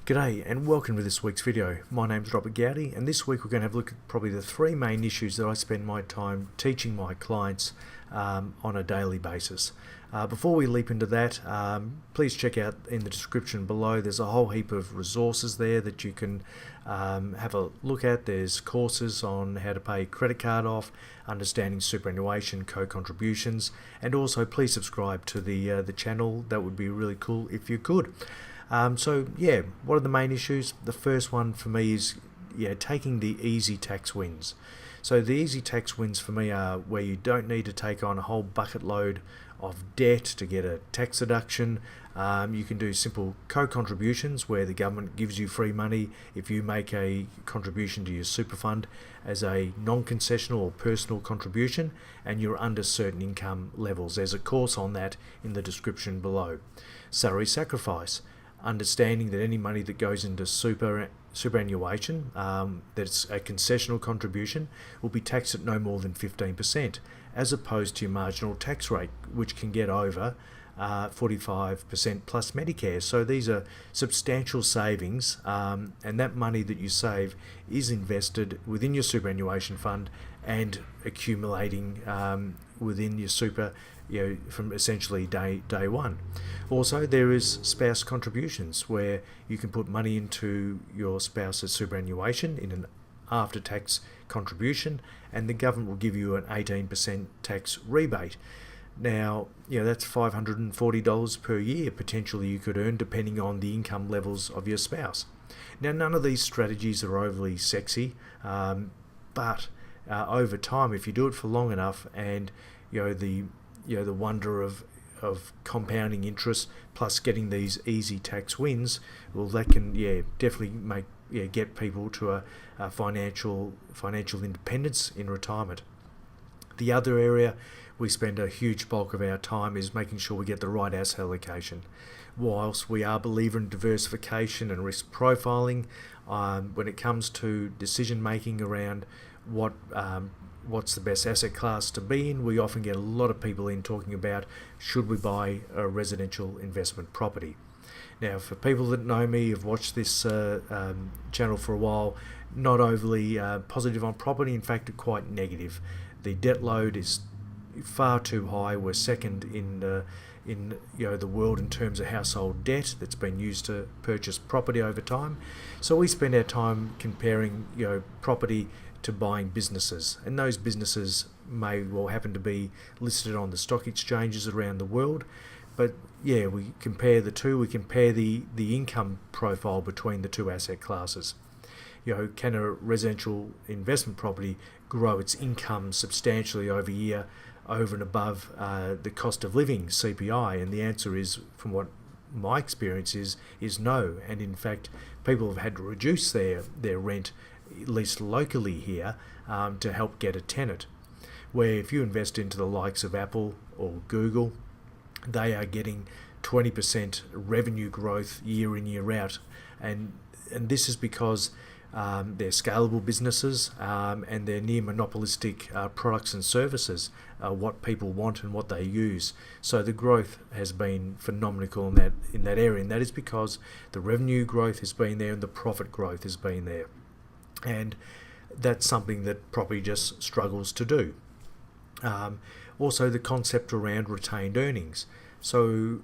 G'day and welcome to this week's video. My name's Robert Gowdy and this week we're going to have a look at probably the three main issues that I spend my time teaching my clients on a daily basis. Before we leap into that, please check out in the description below. There's a whole heap of resources there that you can have a look at. There's courses on how to pay credit card off, understanding superannuation, co-contributions, and also please subscribe to the channel. That would be really cool if you could. What are the main issues? The first one for me is taking the easy tax wins. So the easy tax wins for me are where you don't need to take on a whole bucket load of debt to get a tax deduction. You can do simple co-contributions where the government gives you free money if you make a contribution to your super fund as a non-concessional or personal contribution and you're under certain income levels. There's a course on that in the description below. Salary sacrifice. Understanding that any money that goes into superannuation, that's a concessional contribution, will be taxed at no more than 15%, as opposed to your marginal tax rate, which can get over 45% plus Medicare. So these are substantial savings, and that money that you save is invested within your superannuation fund and accumulating within your super, from essentially day one. Also, there is spouse contributions where you can put money into your spouse's superannuation in an after-tax contribution, and the government will give you an 18% tax rebate. Now, that's $540 per year potentially you could earn depending on the income levels of your spouse. Now, none of these strategies are overly sexy, but over time, if you do it for long enough, and the wonder of compounding interest plus getting these easy tax wins, well, that can definitely get people to a financial independence in retirement. The other area we spend a huge bulk of our time is making sure we get the right asset allocation. Whilst we are a believer in diversification and risk profiling, when it comes to decision making around what's the best asset class to be in, we often get a lot of people in talking about should we buy a residential investment property. Now, for people that know me, have watched this channel for a while, not overly positive on property, in fact quite negative. The debt load is far too high. We're second in the world in terms of household debt that's been used to purchase property over time. So we spend our time comparing property to buying businesses, and those businesses may well happen to be listed on the stock exchanges around the world. But we compare the two. We compare the income profile between the two asset classes. Can a residential investment property grow its income substantially over and above the cost of living, CPI? And the answer is, from what my experience is no. And in fact, people have had to reduce their rent, at least locally here, to help get a tenant. Where if you invest into the likes of Apple or Google, they are getting 20% revenue growth year in, year out. And this is because they're scalable businesses, and they're near monopolistic products and services, what people want and what they use. So the growth has been phenomenal in that area, and that is because the revenue growth has been there and the profit growth has been there. And that's something that property just struggles to do. Also, the concept around retained earnings. So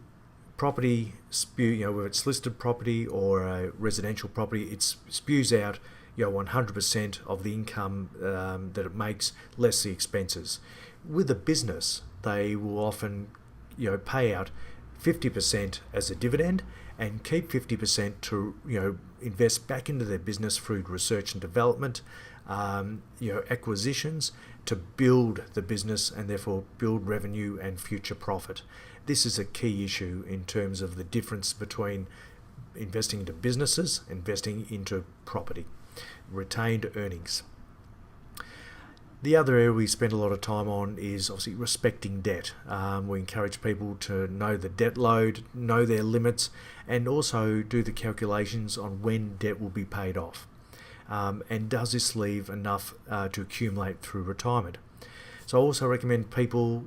property whether it's listed property or a residential property, it spews out 100% of the income that it makes, less the expenses. With a business, they will often pay out 50% as a dividend and keep 50% to invest back into their business through research and development, acquisitions, to build the business and therefore build revenue and future profit. This is a key issue in terms of the difference between investing into businesses, investing into property. Retained earnings. The other area we spend a lot of time on is obviously respecting debt. We encourage people to know the debt load, know their limits, and also do the calculations on when debt will be paid off. And does this leave enough to accumulate through retirement? So I also recommend people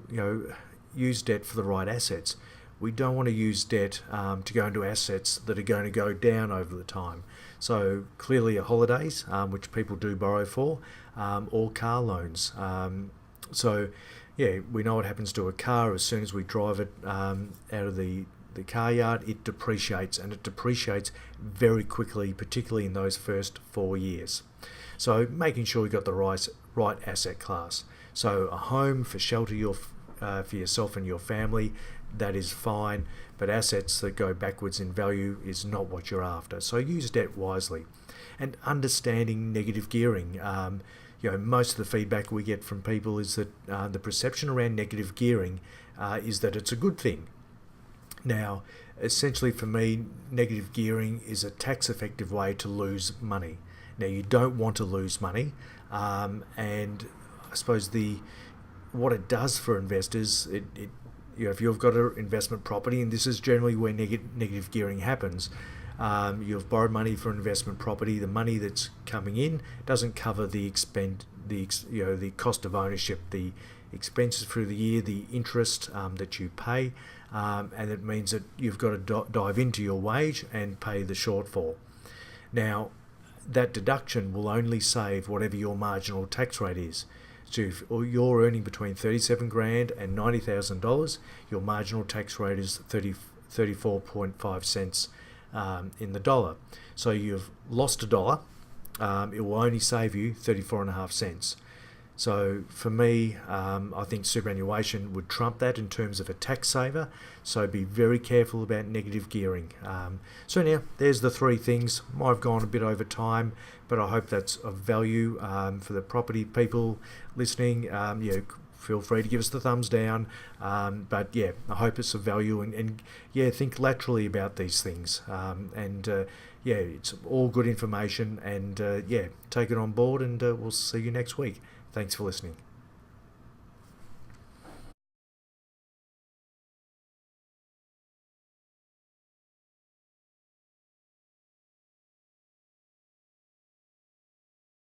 use debt for the right assets. we don't want to use debt to go into assets that are going to go down over the time. So clearly holidays, which people do borrow for, or car loans. So yeah, we know what happens to a car as soon as we drive it out of the car yard. It depreciates, and it depreciates very quickly, particularly in those first 4 years. So making sure you've got the right asset class. So a home for shelter for yourself and your family, that is fine, but assets that go backwards in value is not what you're after. So use debt wisely. And understanding negative gearing. Most of the feedback we get from people is that the perception around negative gearing is that it's a good thing. Now, essentially for me, negative gearing is a tax-effective way to lose money. Now, you don't want to lose money, and I suppose what it does for investors, if you've got an investment property, and this is generally where negative gearing happens, you've borrowed money for investment property. The money that's coming in doesn't cover the cost of ownership, the expenses through the year, the interest that you pay, and it means that you've got to dive into your wage and pay the shortfall. Now, that deduction will only save whatever your marginal tax rate is. So if you're earning between $37,000 and $90,000, your marginal tax rate is 34.5 cents in the dollar. So you've lost $1. It will only save you 34.5 cents. So for me, I think superannuation would trump that in terms of a tax saver. So be very careful about negative gearing. So now there's the three things. Might have gone a bit over time, but I hope that's of value for the property people listening. Feel free to give us the thumbs down. But yeah, I hope it's of value, and think laterally about these things. It's all good information, and take it on board, and we'll see you next week. Thanks for listening.